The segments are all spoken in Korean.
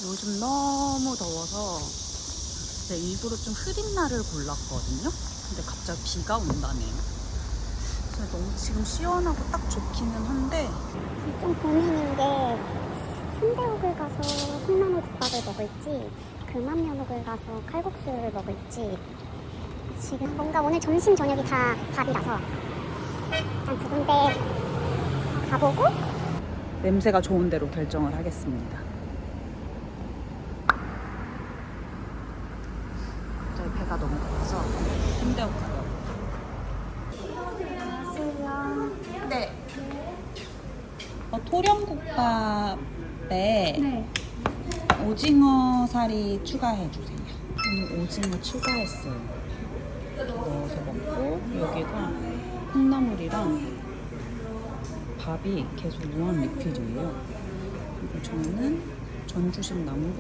요즘 너무 더워서 일부러 좀 흐린 날을 골랐거든요. 근데 갑자기 비가 온다네요. 그래서 너무 지금 시원하고 딱 좋기는 한데 좀 고민인 게 현대옥을 가서 콩나물국밥을 먹을지 금암연옥을 가서 칼국수를 먹을지 지금 뭔가 오늘 점심 저녁이 다 밥이라서 일단 두 군데 가보고 냄새가 좋은 대로 결정을 하겠습니다. 갑자기 배가 너무 고파서 현대옥 가려고. 안녕하세요. 네. 토렴국밥에 네. 오징어 살이 추가해주세요. 오늘 오징어 추가했어요. 넣어서 먹고 여기가 콩나물이랑 밥이 계속 무한 리필이에요. 그리고 저는 전주식 남부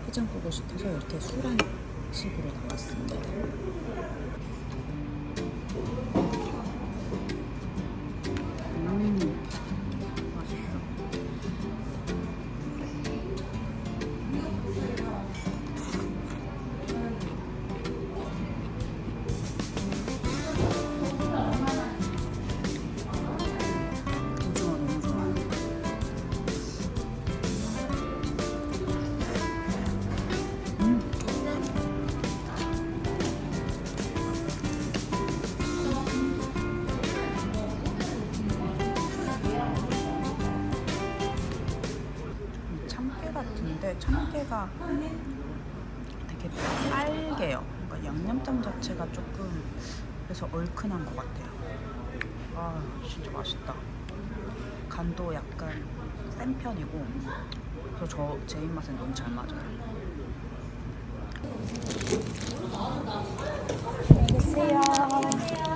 해장국을 시켜서 이렇게 술안식으로 나왔습니다. 맛있어. 오징어 너무 좋아요. 참깨 같은데 참깨가 되게 빨개요. 그러니까 양념장 자체가 조금 그래서 얼큰한 것 같아요. 아 진짜 맛있다. 간도 약간 센 편이고 그래서 제 입맛에 너무 잘 맞아요. 안녕하세요.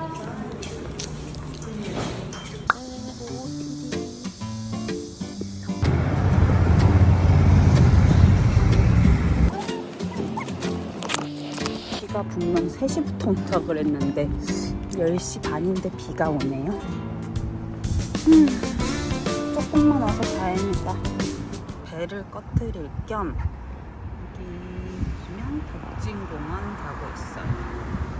비가 분명 3시부터 온다 그랬는데 10시 반인데 비가 오네요. 조금만 와서 다행이다. 배를 꺼트릴 겸 여기 보시면 덕진공원 가고 있어요.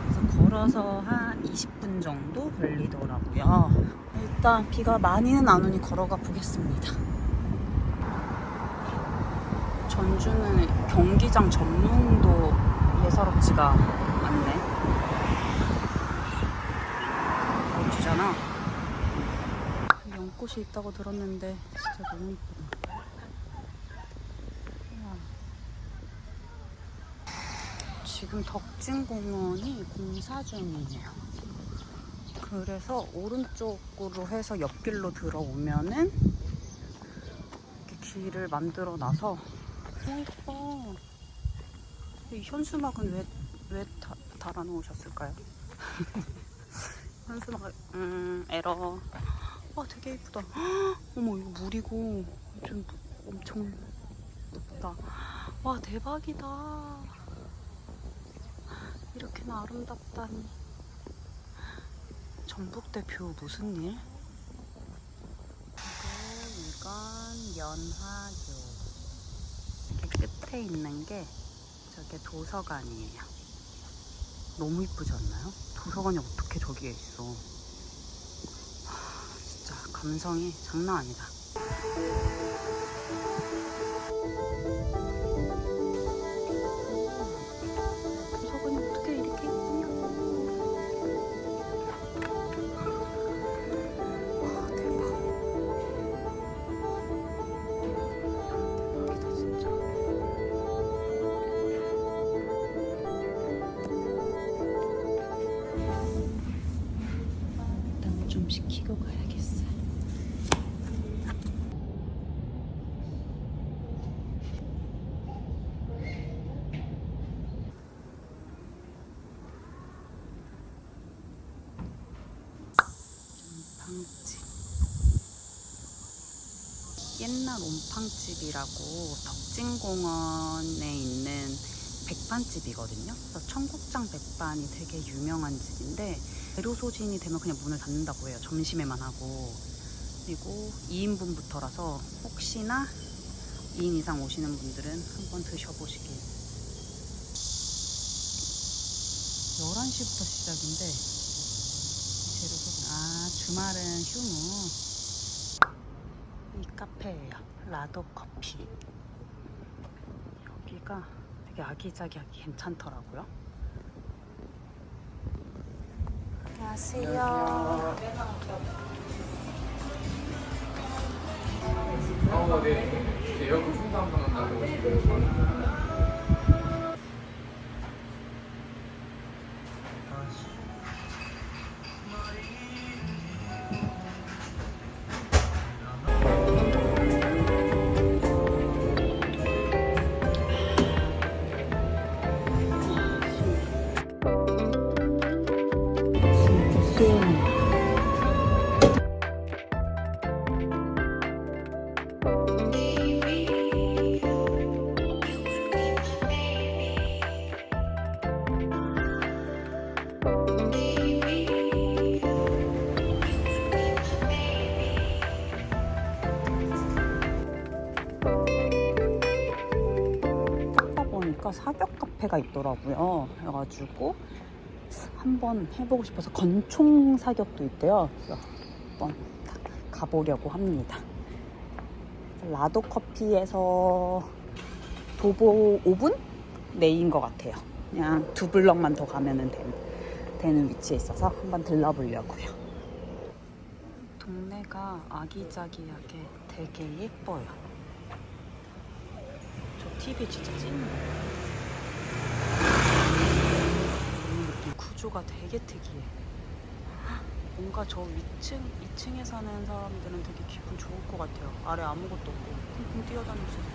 그래서 걸어서 한 20분 정도 걸리더라고요. 일단 비가 많이는 안 오니 걸어가 보겠습니다. 전주는 경기장 전문도 예사롭지가 않네. 멋지잖아. 연꽃이 있다고 들었는데 진짜 너무 이쁘다. 지금 덕진공원이 공사 중이에요. 그래서 오른쪽으로 해서 옆길로 들어오면은 이렇게 길을 만들어 놔서 예뻐. 이 현수막은 왜 달아놓으셨을까요? 현수막 에러. 와 되게 예쁘다. 어머 이거 물이고 좀 엄청 높다. 와 대박이다. 이렇게나 아름답다니. 전북대표 무슨 일? 이건 연화교. 이렇게 끝에 있는 게 저게 도서관이에요. 너무 이쁘지 않나요? 도서관이 어떻게 저기에 있어. 진짜 감성이 장난 아니다. 도서관이 어떻게 이렇게 이쁘냐고. 와 대박. 대박이다 진짜. 일단 좀 시키고 가야겠어요. 옴팡집. 옛날옴팡집이라고 덕진공원에 있는 백반집이거든요. 그래서 청국장백반이 되게 유명한 집인데 재료 소진이 되면 그냥 문을 닫는다고 해요. 점심에만 하고. 그리고 2인분부터라서 혹시나 2인 이상 오시는 분들은 한번 드셔보시길. 11시부터 시작인데 주말은 휴무. 이 카페예요. 라도커피. 여기가 되게 아기자기하게 괜찮더라고요. 안녕하세요. 네. 에어컨 충전 한번 나가고 싶어요. 사격 카페가 있더라고요. 그래가지고 한번 해보고 싶어서 건총 사격도 있대요. 그래서 한번 가보려고 합니다. 라도 커피에서 도보 5분 내인 것 같아요. 그냥 2블럭만 더 가면 되는 위치에 있어서 한번 들러보려고요. 동네가 아기자기하게 되게 예뻐요. 저 TV 진짜 찐이에요. 구조가 되게 특이해. 뭔가 저 2층에 사는 사람들은 되게 기분 좋을 것 같아요. 아래 아무것도 없고 쿵쿵 뛰어다닐 수 있고.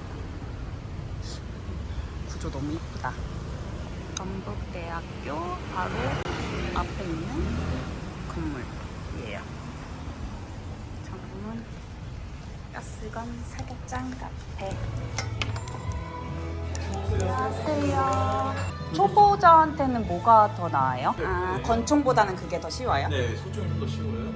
구조 너무 이쁘다. 전북대학교 바로 앞에 있는 건물이에요. 정문 가스건 사격장 카페. 안녕하세요. 초보자한테는 뭐가 더 나아요? 권총보다는 그게 더 쉬워요? 네, 소총이 좀 더 쉬워요.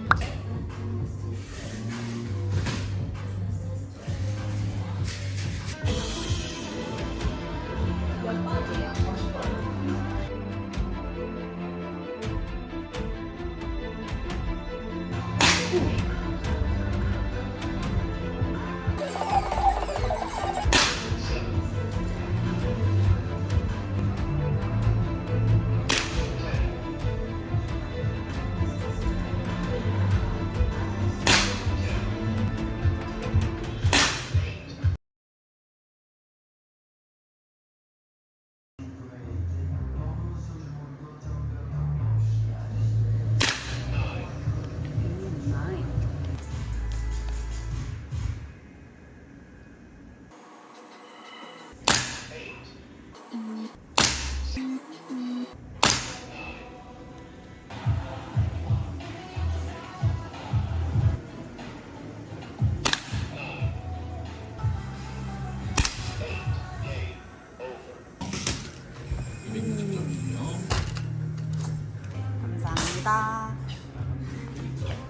감사합니다.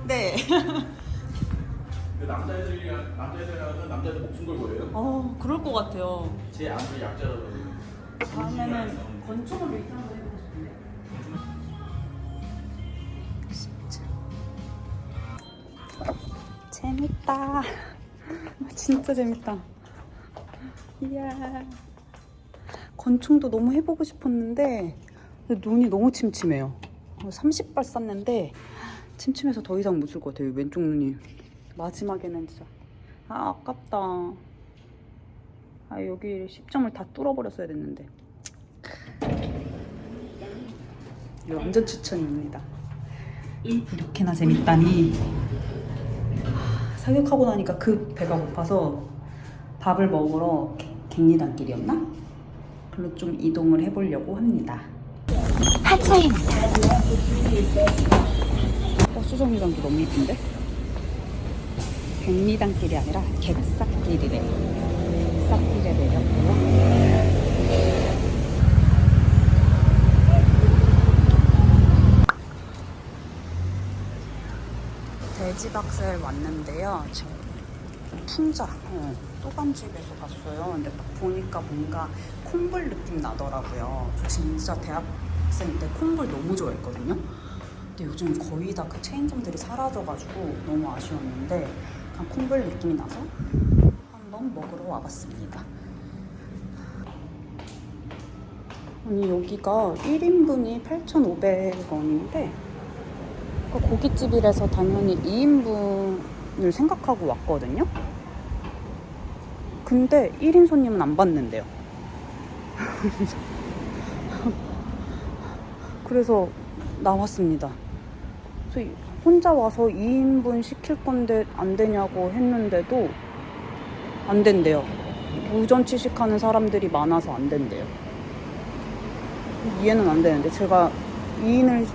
네. 남자애들이랑 남자애들 목숨 걸고 해요? 그럴 것 같아요. 제 아무리 약자라도 다음에는 권총을 이렇게 한번 해보고 싶은데. 재밌다. 진짜 재밌다. 이야. 권총도 너무 해보고 싶었는데 눈이 너무 침침해요. 30발 쐈는데 침침해서 더 이상 못 쓸 것 같아요. 왼쪽 눈이. 마지막에는 진짜 아깝다. 여기 10점을 다 뚫어버렸어야 됐는데. 완전 추천입니다. 이렇게나 재밌다니. 사격하고 나니까 배가 고파서 밥을 먹으러 갱리단길이었나? 글로 좀 이동을 해보려고 합니다. 하차입니다. 버스 정류장도 너무 이쁜데? 갱리단길이 아니라 객사길이래. 객사길에 내렸고요. 돼지박사에 왔는데요. 지금 풍자 또간집에서 봤어요. 근데 딱 보니까 뭔가 콩불 느낌 나더라고요. 저 진짜 대학생 때 콩불 너무 좋아했거든요. 근데 요즘 거의 다 그 체인점들이 사라져가지고 너무 아쉬웠는데 그냥 콩불 느낌이 나서 한번 먹으러 와봤습니다. 아니 여기가 1인분이 8,500원인데 고깃집이라서 당연히 2인분을 생각하고 왔거든요. 근데 1인 손님은 안 받는데요. 그래서 나왔습니다. 그래서 혼자 와서 2인분 시킬 건데 안 되냐고 했는데도 안 된대요. 무전취식하는 사람들이 많아서 안 된대요. 이해는 안 되는데 제가 2인을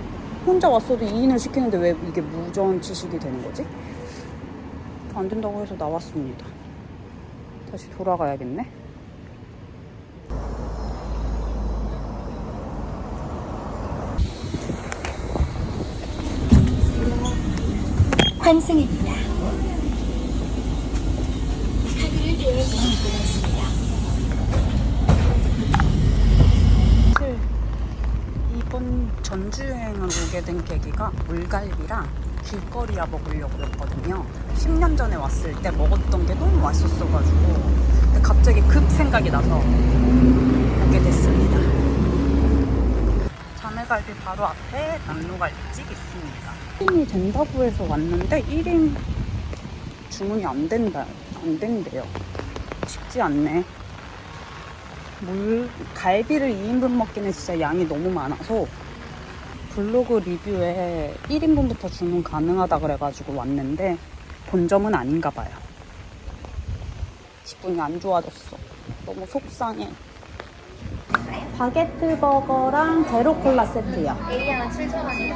혼자 왔어도 2인을 시키는데 왜 이게 무전취식이 되는 거지? 안 된다고 해서 나왔습니다. 다시 돌아가야겠네. 환승입니다. 카드를 대행하고 있습니다. 이번 전주여행을 오게 된 계기가 물갈비랑 길거리야 먹으려고 했거든요. 10년 전에 왔을 때 먹었던 게 너무 맛있었어가지고 근데 갑자기 급 생각이 나서 오게 됐습니다. 자매갈비 바로 앞에 낙로갈비집 있습니다. 1인이 된다고 해서 왔는데 1인 주문이 안 된대요. 쉽지 않네. 갈비를 2인분 먹기는 진짜 양이 너무 많아서 블로그 리뷰에 1인분부터 주문 가능하다 그래가지고 왔는데 본점은 아닌가 봐요. 기분이 안 좋아졌어. 너무 속상해. 바게트 버거랑 제로 콜라 세트요. A양은 7,000원이요.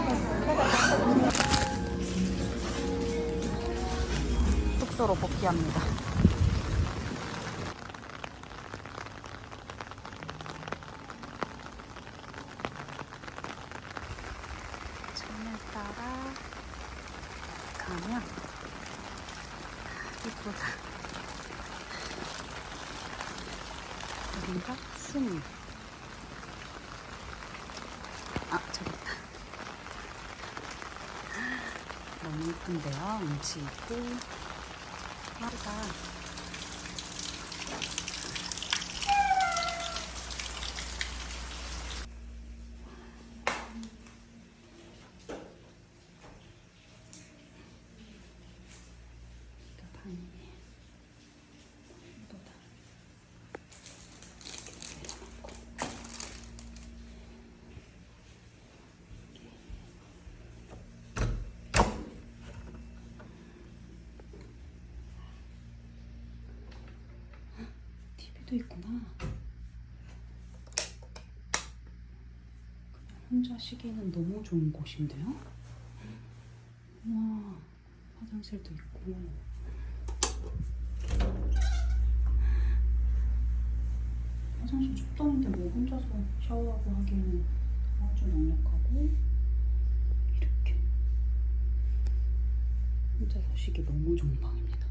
숙소로 복귀합니다. 창을 따라 가면 이쁘다. 여긴가? 숨. 아, 저기 있다. 너무 이쁜데요? 운치 있고. 예쁘다. TV도 있구나. 혼자 쉬기는 너무 좋은 곳인데요? 와, 화장실도 있고. 화장실 좁다는데 뭐 혼자서 샤워하고 하기에는 아주 넉넉하고. 이렇게 혼자서 쉬기 너무 좋은 방입니다.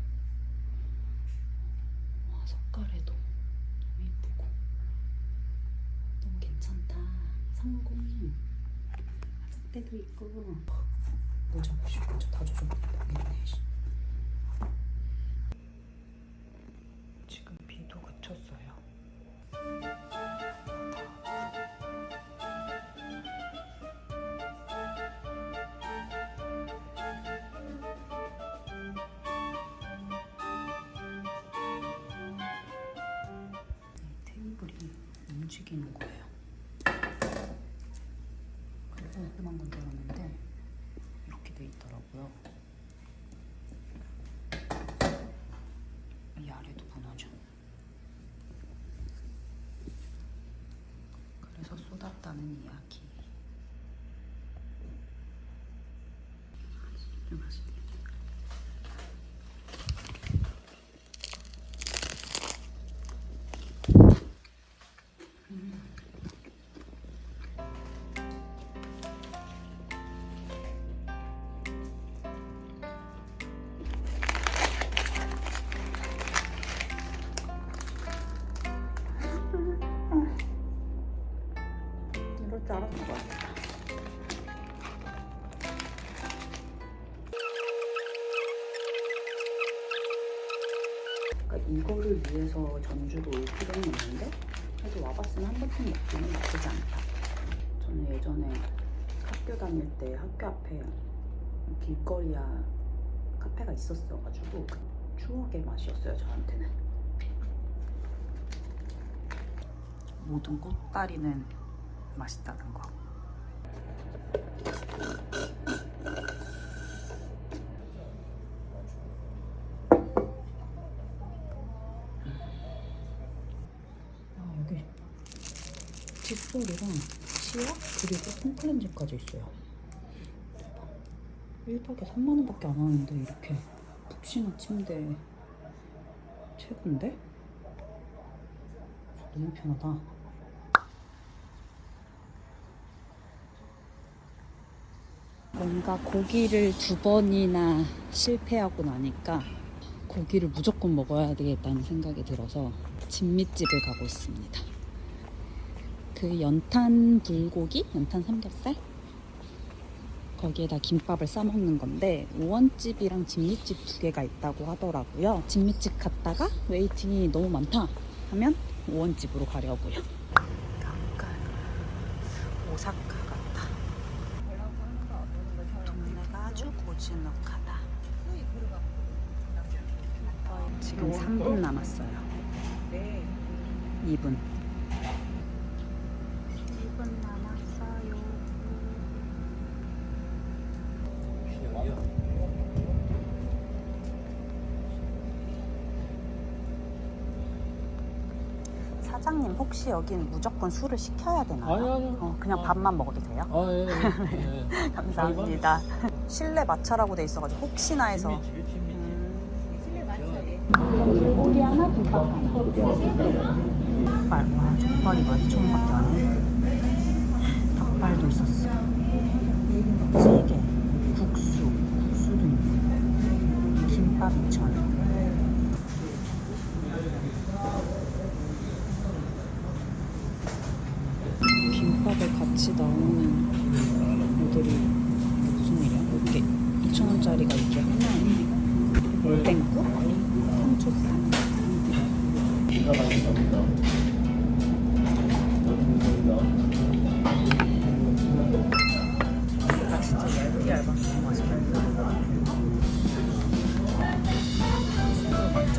와, 석가래도 너무 예쁘고 너무 괜찮다. 성공. 화장대도 있고. 모자 보시고 모자 다 젖어버리네. 지금 비도 그쳤어요. 테이블이 움직이는 거예요. 궁금한 건 줄 알았는데 이렇게 돼 있더라고요. 이 아래도 무너져. 그래서 쏟았다는 이야기. 맛있네. 어차피 알아서 먹어야겠다. 그러니까 이거를 위해서 전주도 올 필요는 없는데 그래도 와봤으면 한 번쯤 먹기는 나쁘지 않다. 저는 예전에 학교 다닐 때 학교 앞에 길거리야 카페가 있었어가지고 추억의 맛이었어요, 저한테는. 모든 꽃다리는 맛있다는 거. 여기 칫솔이랑 치약 그리고 손클렌즈까지 있어요. 1박에 3만원밖에 안 하는데 이렇게 푹신한 침대 최고인데? 너무 편하다. 뭔가 고기를 2번이나 실패하고 나니까 고기를 무조건 먹어야 되겠다는 생각이 들어서 진미집을 가고 있습니다. 그 연탄 불고기? 연탄 삼겹살? 거기에다 김밥을 싸먹는 건데 5원집이랑 진미집 2개가 있다고 하더라고요. 진미집 갔다가 웨이팅이 너무 많다 하면 5원집으로 가려고요. 약간 오사카 같다. 동네가 아주 고즈넉하다. 지금 3분 남았어요. 2분. 2분 남았어요. 사장님 혹시 여긴 무조건 술을 시켜야 되나요? 아니요. 그냥 밥만 먹어도 돼요? 예. 감사합니다. 실내 마차라고 돼 있어가지고 혹시나 해서. 길거리 하나, 국밥 하나. 족발, 와 족발이 12,000원밖에 안 해. 닭발도 있었어. 찌개, 국수도 있네. 김밥 2,000원. 김밥에 같이 나오는 애들이 무슨 일이야? 이게 2,000원짜리가 이게 하나에 땡국? 상추쌈. 아 진짜 얇게 얇아서 너무 맛있겠다. 새우 먼저.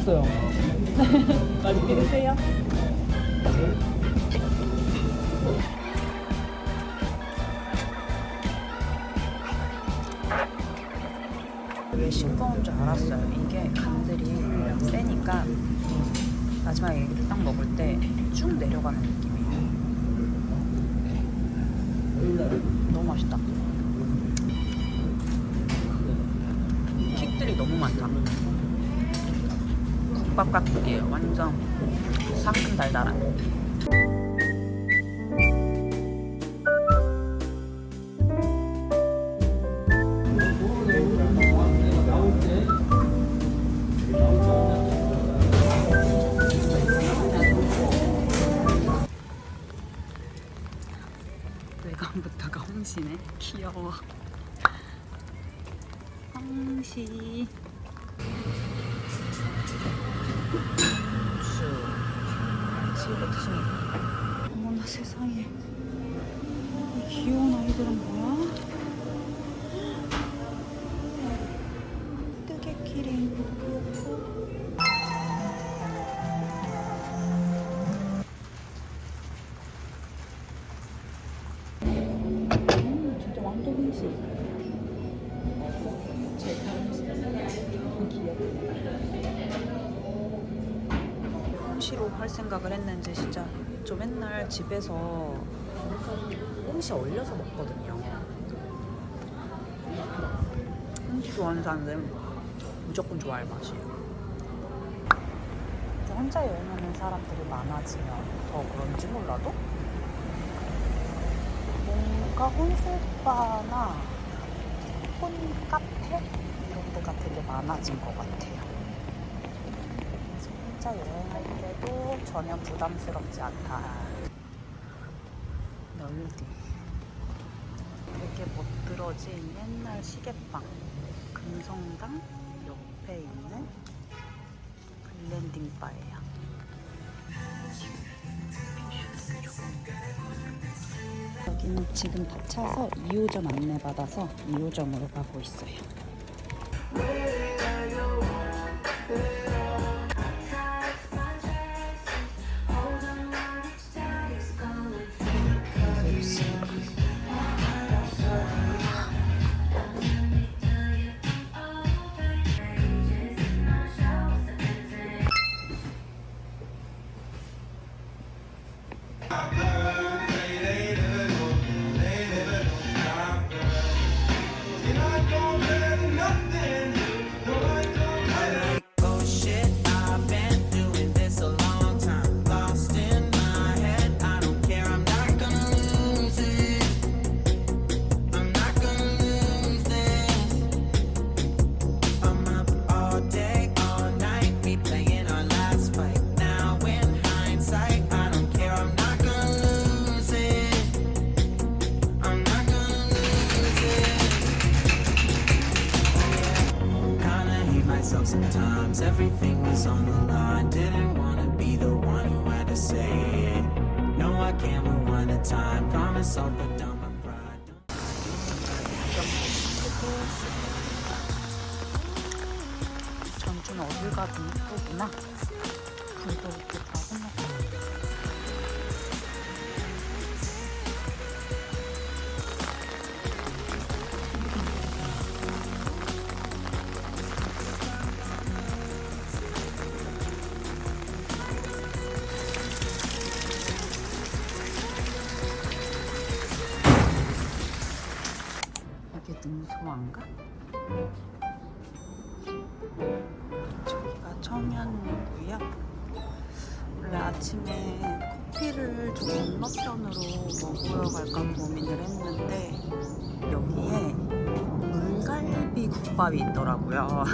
있어요. 맛있게 드세요. 왜 싱거운 줄 알았어요. 이게 간들이 세니까 마지막에 이렇게 딱 먹을 때 쭉 내려가는 느낌이에요. 너무 맛있다. 킥들이 너무 많다. 국밥 같은 완전 상큼 달달한. 외관부터가 홍시네. 귀여워. 홍시. 시우가 드시니까. 어머나 세상에. 이 귀여운 아이들은 뭐야? 뜨개 키링. 진짜 완전 홍시. 홍시로 할 생각을 했는지 진짜 저 맨날 집에서 홍시 얼려서 먹거든요. 좋아하는 사람들은 무조건 좋아할 맛이에요. 혼자 여행하는 사람들이 많아지면 더 그런지 몰라도 뭔가 혼술바나 혼카페 이런 데가 되게 많아진 것 같아요. 그래서 혼자 여행할 때도 전혀 부담스럽지 않다. 널디 되게 멋들어진 옛날 시계방 금성당 옆에 있는 블렌딩바예요. 여기는 지금 다 차서 2호점 안내받아서 2호점으로 가고 있어요. Sometimes everything was on the line. Didn't wanna be the one who had to say it. No, I can't move one at a time. Promise I'll put down my pride. 전주는 어딜 가도 이쁘구나. 불도 이렇게 다 해놓고. 능소인가? 저기가 청년이고요. 원래 아침에 커피를 좀 건너편으로 먹으러 갈까 고민을 했는데 여기에 물갈비국밥이 있더라고요.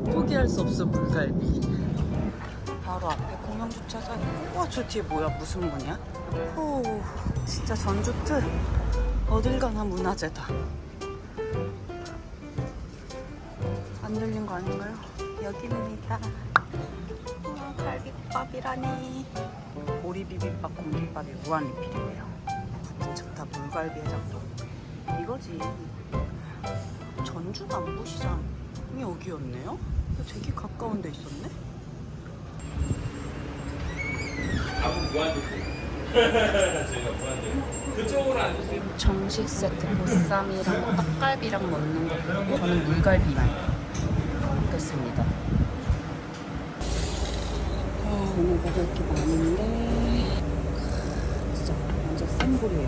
포기할 수 없어 물갈비. 바로 앞에 공영주차장 있고. 와, 저 뒤에 뭐야? 무슨 문이야? 오, 진짜 전주특 어딜 가나 문화재다. 안 열린 거 아닌가요? 여기입니다. 갈비국밥이라니. 오리비빔밥, 공깃밥이 무한리필이래요. 진짜 다 물갈비 해장도. 이거지. 전주 남부시장이 여기였네요? 되게 가까운 데 있었네? 저희가 무한대 그쪽으로 앉으세요. 정식 세트 보쌈이랑 떡갈비랑 먹는 거 같고 저는 물갈비만 먹겠습니다. 오늘 먹을 게 많은데 진짜 완전 센불이에요.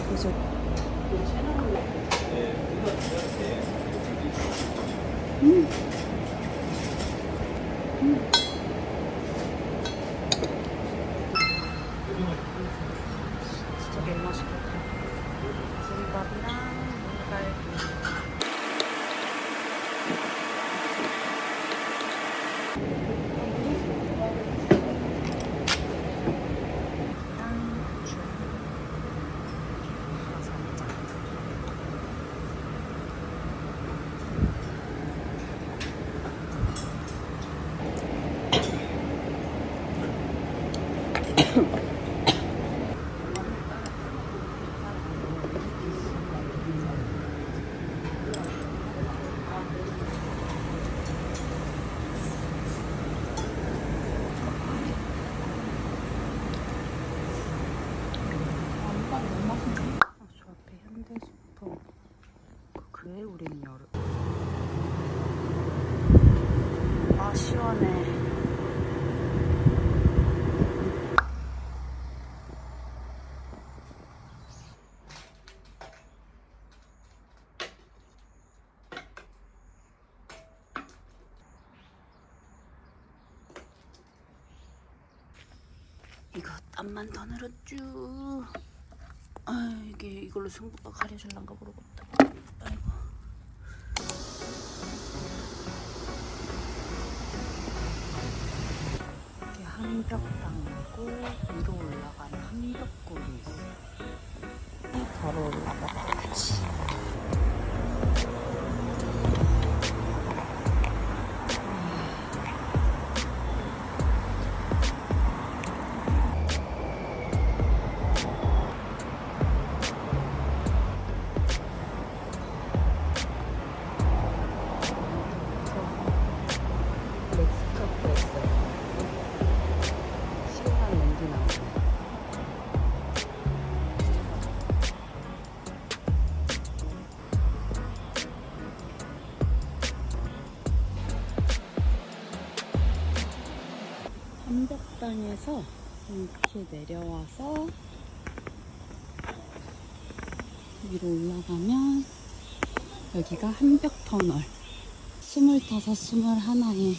그래서 진짜 너무 맛있겠다. 김밥이랑 물갈비. 그래 우리는 여름. 아 시원해. 이거 땀만 더 늘었쥬. 아, 이게 이걸로 승부가 가려줄란가 모르겠다. 아이고. 이게 한벽당이고 위로 올라가는 한벽골이 있어요. 바로 올라가야지. 한벽단에서 이렇게 내려와서 위로 올라가면 여기가 한벽터널, 스물다섯, 스물하나에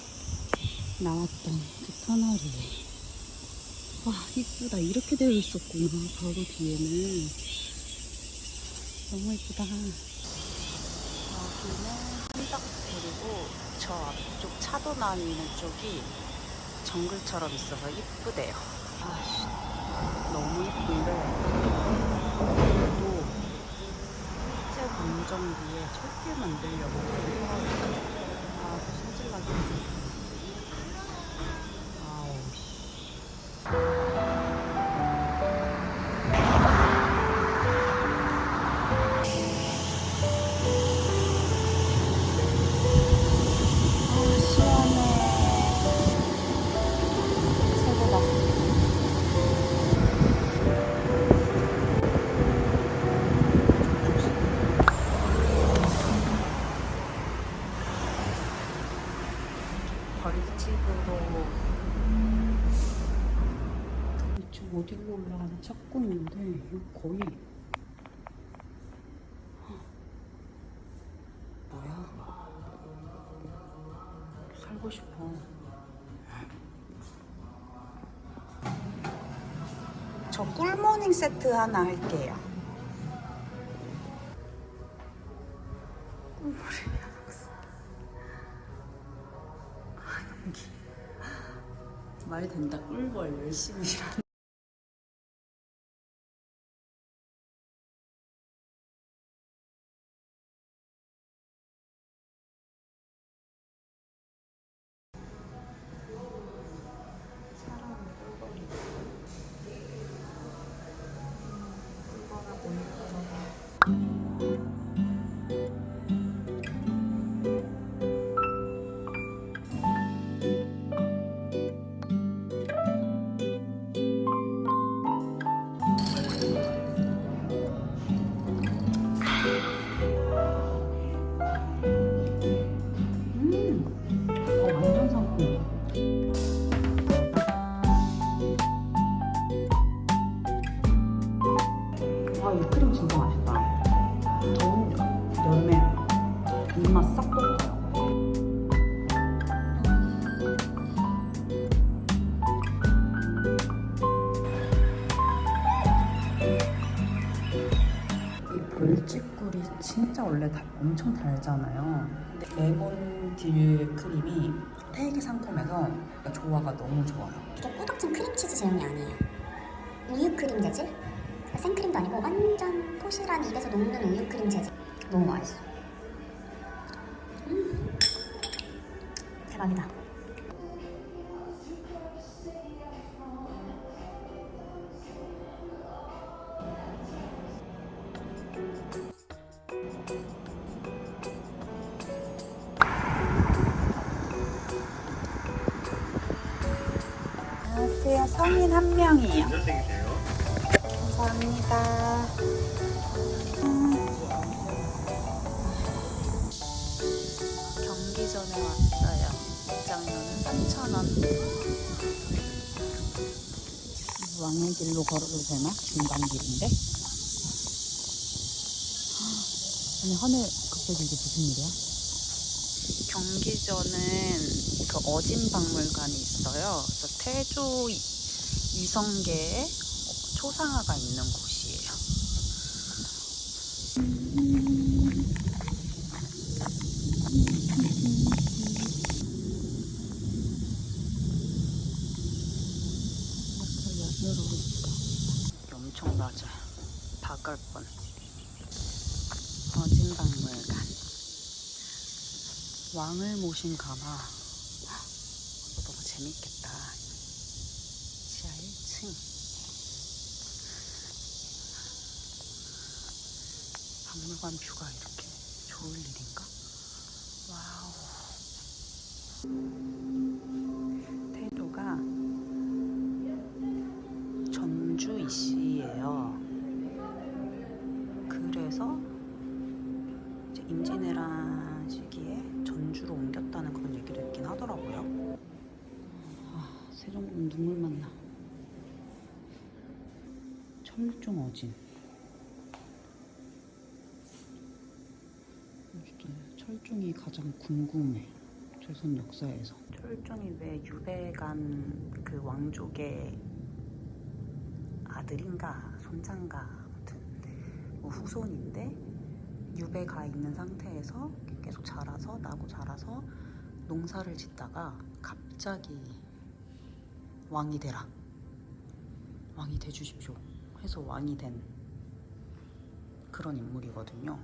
나왔던 그 터널이에요. 와, 이쁘다. 이렇게 되어 있었구나. 바로 뒤에는. 너무 이쁘다. 여기는 한벽, 그리고 저 앞쪽 차도 나뉘는 쪽이 정글처럼 있어서 이쁘대요. 아씨, 너무 이쁜데 또 새 공정비에 철길 만들려고 하더라고요. 아, 손질나게. 아우 씨. 벌집으로 지금 어디로 올라가나 찾고 있는데 이거 거의 뭐야? 살고 싶어. 저 꿀모닝 세트 하나 할게요. 꿀모닝. 말이 된다. 꿀벌 열심히 일하는. 사람은 꿀벌이. 꿀벌하고 있는 완전 상큼. 와, 이 크림 진짜 맛있다. 더운 여름에 입맛 싹 돋아요. 이 벌집꿀이 진짜 원래 엄청 달잖아요. 근데 레몬 딜 크림이 되게 상큼해서 조화가 너무 좋아요. 이게 꾸덕진 크림치즈 제형이 아니에요. 우유 크림 재질? 생크림도 아니고 완전 포실한 입에서 녹는 우유 크림 재질. 너무 맛있어. 대박이다. 안녕하세요. 성인 한 명이요. 감사합니다. 경기전에 왔어요. 입장료는 3,000원. 왕의 길로 걸어도 되나? 중간길인데? 아니, 하늘 갑자기 이게 무슨 일이야? 경기전은 그 어진박물관이 있어요. 그래서 태조 위성계에 초상화가 있는 곳이에요. 엄청 낮아요. 다 깔 뻔. 어진박물관. 왕을 모신 가마. 이거 너무 재밌겠다. 지하 1층. 박물관 뷰가 이렇게 좋을 일인가? 와우. 태도가 전주 이씨예요. 그래서 이제 임진왜란 시기에 전주로 옮겼다는 그런 얘기도 있긴 하더라고요. 세종보면 눈물만 나. 철종 어진. 철종이 가장 궁금해. 조선 역사에서. 철종이 왜 유배간 그 왕족의 아들인가 손자인가 아무튼 뭐 후손인데 유배 가 있는 상태에서 계속 자라서 나고 자라서 농사를 짓다가 갑자기 왕이 되라, 왕이 돼주십시오 해서 왕이 된 그런 인물이거든요.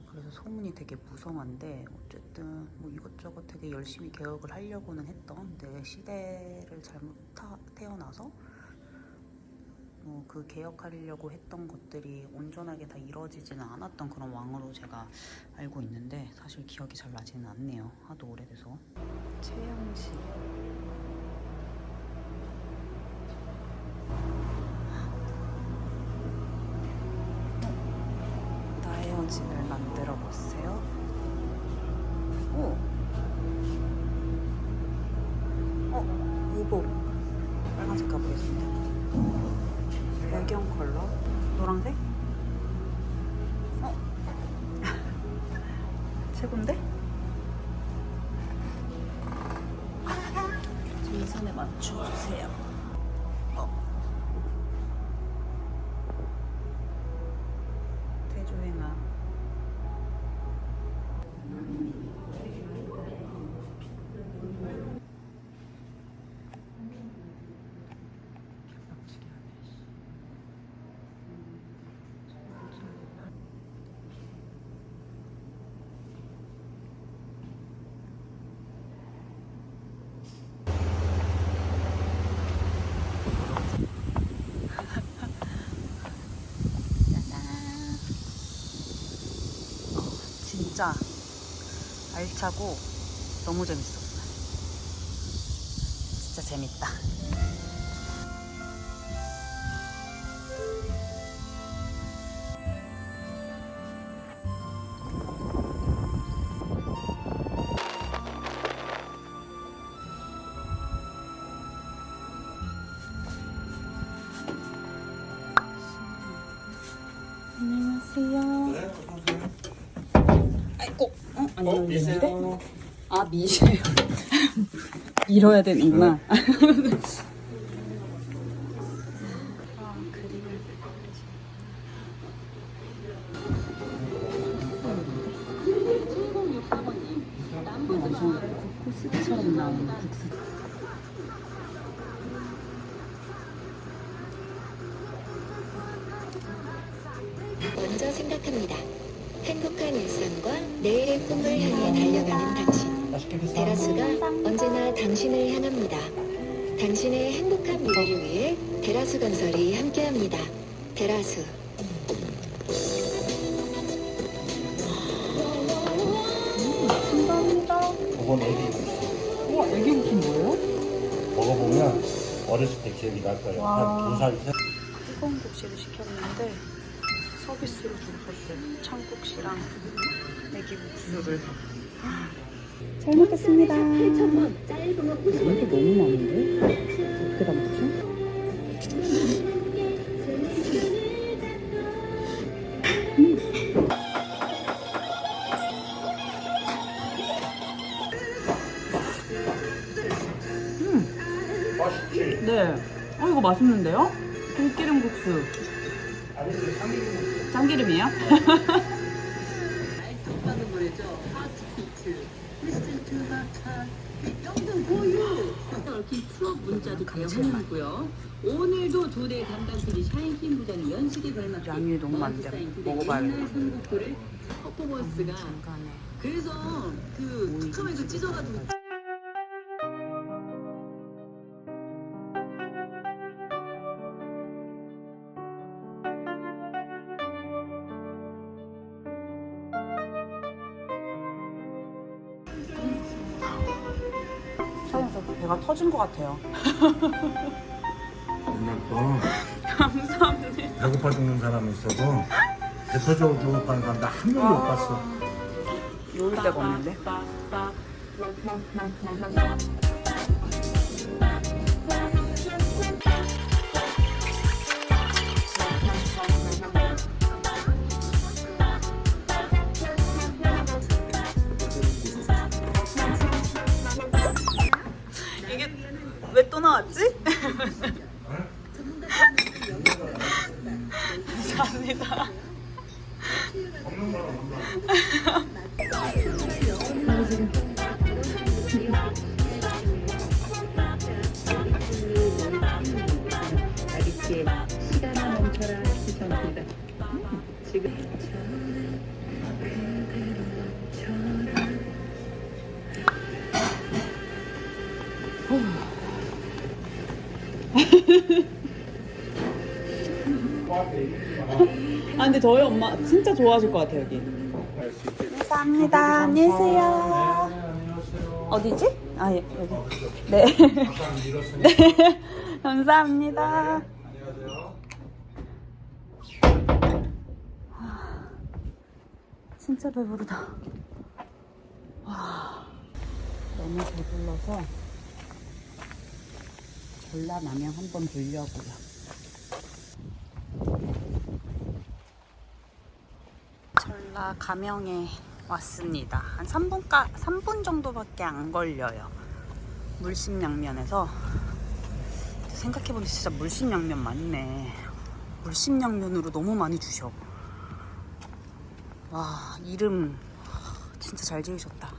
그래서 소문이 되게 무성한데 어쨌든 뭐 이것저것 되게 열심히 개혁을 하려고는 했던 내 시대를 잘못 태어나서 뭐 그 개혁하려고 했던 것들이 온전하게 다 이루어지지는 않았던 그런 왕으로 제가 알고 있는데 사실 기억이 잘 나지는 않네요. 하도 오래돼서. 최영씨. 나의 어진을 만들어 보세요. 오. 의복. 빨간색 가보겠습니다. 배경 컬러 노란색? 최고인데? 이 선에 맞춰주세요. 대조행아. 진짜 알차고 너무 재밌었어요. 진짜 재밌다. 안녕하세요. 네, 어서오세요. 아이고, 안 열리는데? 아, 미세요. 밀어야 되는구나. 그림을. 완전 코스처럼 나오는 국수. 먼저 생각합니다. 행복한 일상과 내일의 꿈을 향해 달려가는 당신. 데라스가 언제나 당신을 향합니다. 당신의 행복한 미래를 위해 데라스 건설이 함께합니다. 데라스. 감사합니다. 그건 애기 국수. 우와, 애기 무슨 뭐예요? 먹어보면 어렸을 때 기억이 날 거예요. 한 2살, 3살. 뜨거운 국시를 시켰는데 서비스로 주셨어요. 청국시랑 애기 국수를. 잘 먹겠습니다. 이게 너무 많은데? 어떻게 다 먹지? 맛있지? 네. 이거 맛있는데요? 들기름 국수. 참기름이에요? 추억 문자도 대형이고요. 오늘도 두 대 담당 PD 샤인킴 부장이 연식에 걸맞게 양이 너무 많은데 먹어봐야겠다. 선곡표를 퍼포먼스가 그래서 그 특검에서 찢어가지고 사장님 저 배가 터진 것 같아요. 옛날부터 감사합니다. 배고파 죽는 사람이 있어도 배 터져주고 가는 사람 나 한 명도 못 봤어. 요일 데가 없는데? 이게 왜 또 나왔지? 감사합니다. 아기씨의 시간을 멈춰라 시청합니다. 지금 아 근데 저희 엄마 진짜 좋아하실 것 같아요 여기. 감사합니다. 안녕히 계세요. 어디지? 아 예, 여기. 네. 네. 감사합니다. 진짜 배부르다. 와, 너무 배불러서 전라남영 한번 보려고요. 전라감영에 왔습니다. 한 3분 정도밖에 안 걸려요. 물심양면에서 생각해보니 진짜 물심양면 맞네. 물심양면으로 너무 많이 주셔. 와, 이름 진짜 잘 지으셨다.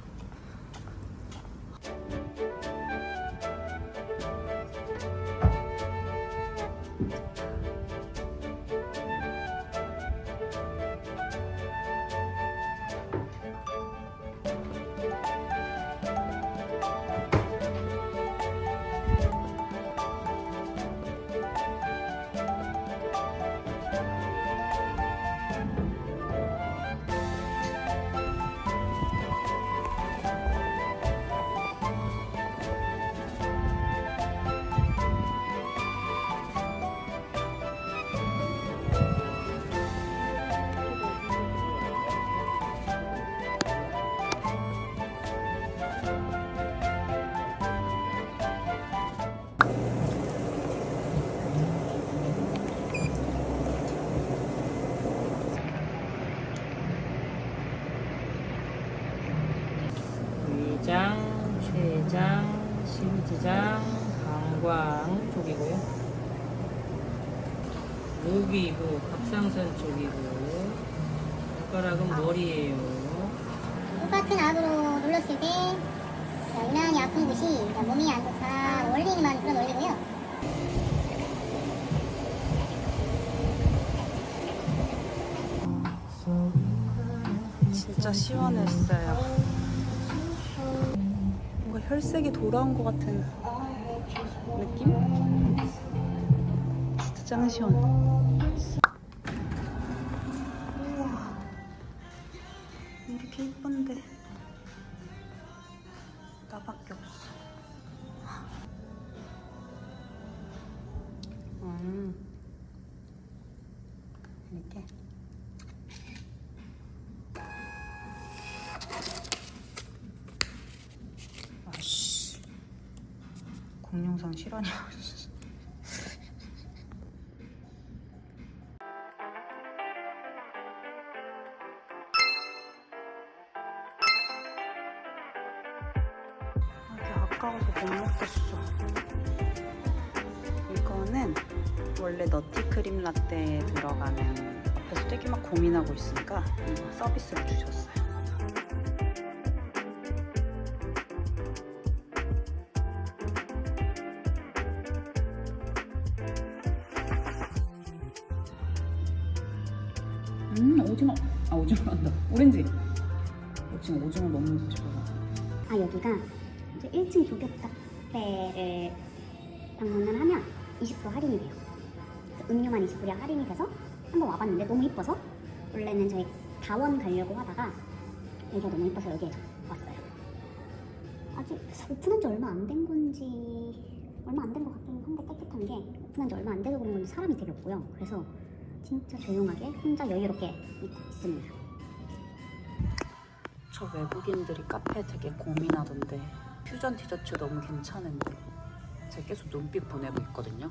위장, 췌장, 심지장, 방광 쪽이고요. 목이고 갑상선 쪽이고 손가락은 머리예요. 똑같은 압으로 눌렀을 때 유난히 아픈 곳이 몸이 안 좋다 원리만 그런 원리고요. 진짜 시원했어요. 뭔가 혈색이 돌아온 것 같은 느낌? 진짜 짱 시원. 우와, 이렇게 이쁜데 나밖에 없어. 이렇게. 아씨, 공룡상 실화냐. 이게 아까워서 못 먹겠어. 이거는 라떼는 원래 너티크림 라떼에 들어가는, 앞에서 되게 막 고민하고 있으니까 이거 서비스로 주셨어요. 오징어. 오징어 한다. 오렌지. 오징어 너무 먹고 싶어서. 여기가 이제 1층 조격카페를 방문을 하면 20% 할인이 돼요. 그래서 음료만 20% 할인이 돼서 한번 와봤는데 너무 이뻐서, 원래는 저희 다원 가려고 하다가 여기가 너무 이뻐서 여기에 왔어요. 아직 오픈한 지 얼마 안 된 건지, 얼마 안 된 것 같긴 한데, 깨끗한 게 오픈한 지 얼마 안 돼서 그런 건지 사람이 되게 없고요. 그래서 진짜 조용하게 혼자 여유롭게 있습니다. 저 외국인들이 카페 되게 고민하던데 퓨전 디저트 너무 괜찮은데 제가 계속 눈빛 보내고 있거든요.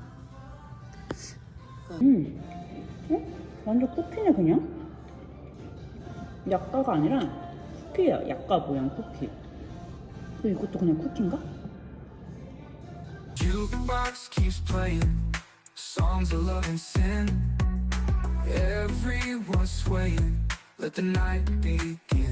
완전 쿠키네 그냥. 약과가 아니라 쿠키야. 약과 모양 쿠키. 이것도 그냥 쿠키인가? Jukebox keeps playing songs of love and sin. Everyone's swaying. Let the night begin.